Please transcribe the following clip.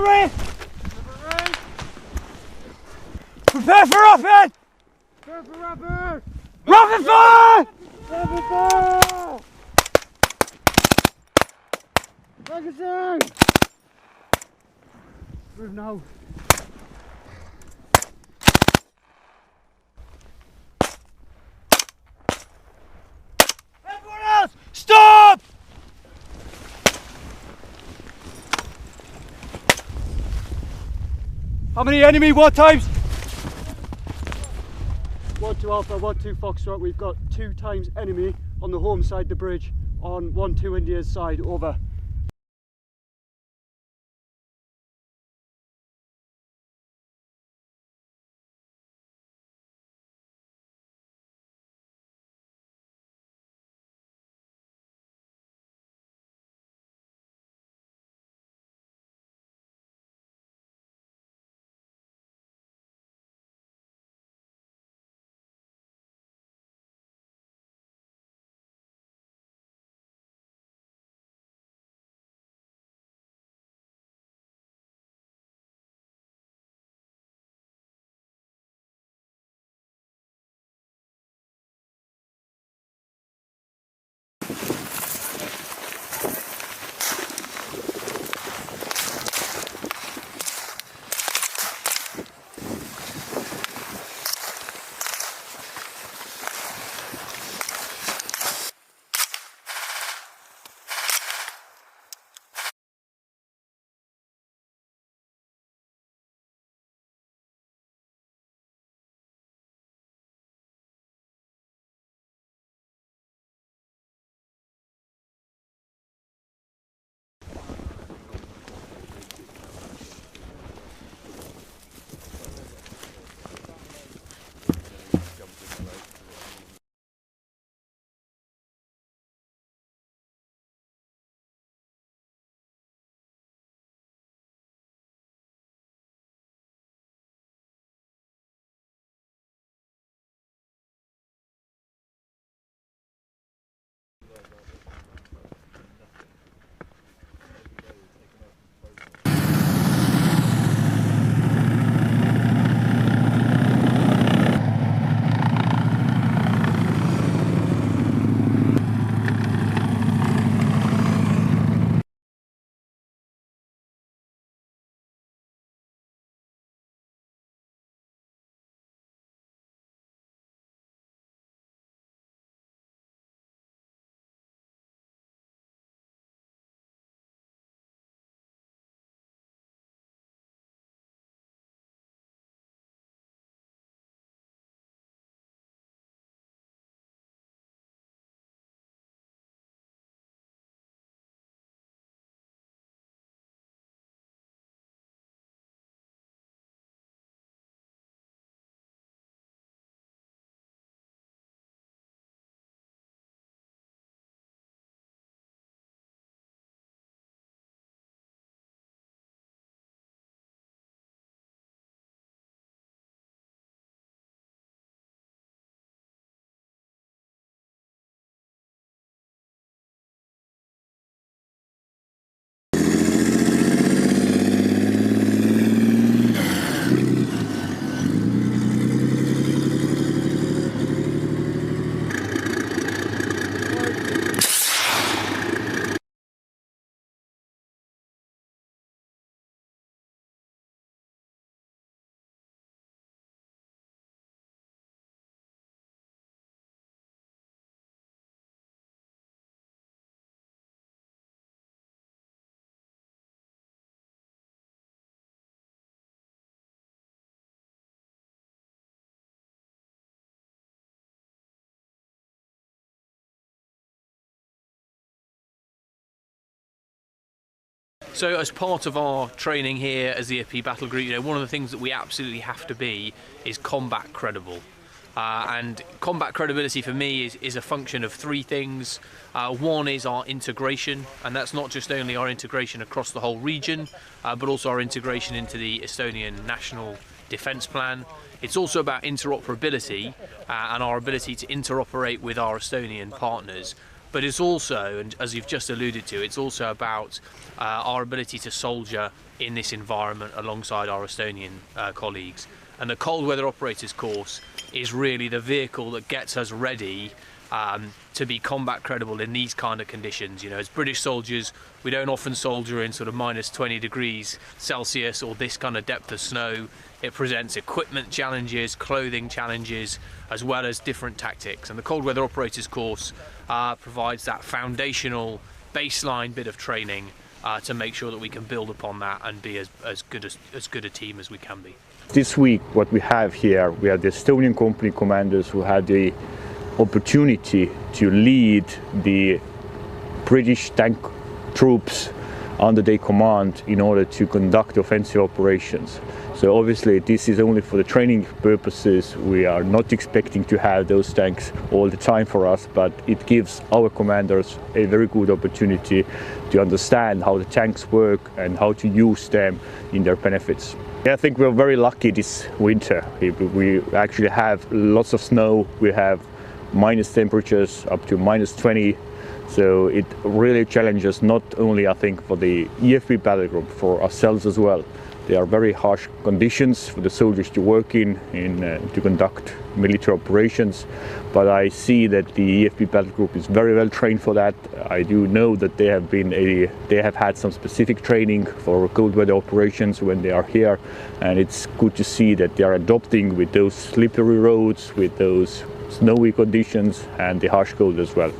Cavalry! Prepare for rapid! Prepare for rapid! Rapid fire! Rapid fire! Magazine! Move now. Everyone else, stop! How many enemy war times? 1-2 Alpha, 1-2 Foxtrot. We've got 2 times enemy on the home side of the bridge on 1-2 India's side. Over. So as part of our training here as the EP Battle Group, one of the things that we absolutely have to be is combat credible. And combat credibility for me is a function of 3 things. One is our integration, and that's not just only our integration across the whole region, but also our integration into the Estonian National Defense Plan. It's also about interoperability and our ability to interoperate with our Estonian partners. but it's also, and as you've just alluded to, it's also about our ability to soldier in this environment alongside our Estonian colleagues. And the cold weather operators course is really the vehicle that gets us ready to be combat credible in these kind of conditions. You know, as British soldiers, we don't often soldier in sort of minus 20 degrees Celsius or this kind of depth of snow. It presents equipment challenges, clothing challenges, as well as different tactics. And the cold weather operators course provides that foundational baseline bit of training to make sure that we can build upon that and be as good a team as we can be. This week, what we have here, we have the Estonian company commanders who had the opportunity to lead the British tank troops under their command in order to conduct offensive operations. So obviously this is only for the training purposes. We are not expecting to have those tanks all the time for us, but it gives our commanders a very good opportunity to understand how the tanks work and how to use them in their benefits. I think we're very lucky this winter. We actually have lots of snow. We have minus temperatures up to minus 20. So it really challenges not only, I think, for the EFB Battlegroup, for ourselves as well. There are very harsh conditions for the soldiers to work in to conduct military operations, but I see that the EFB Battlegroup is very well trained for that. I do know that they have had some specific training for cold weather operations when they are here, and it's good to see that they are adopting with those slippery roads, with those snowy conditions and the harsh cold as well.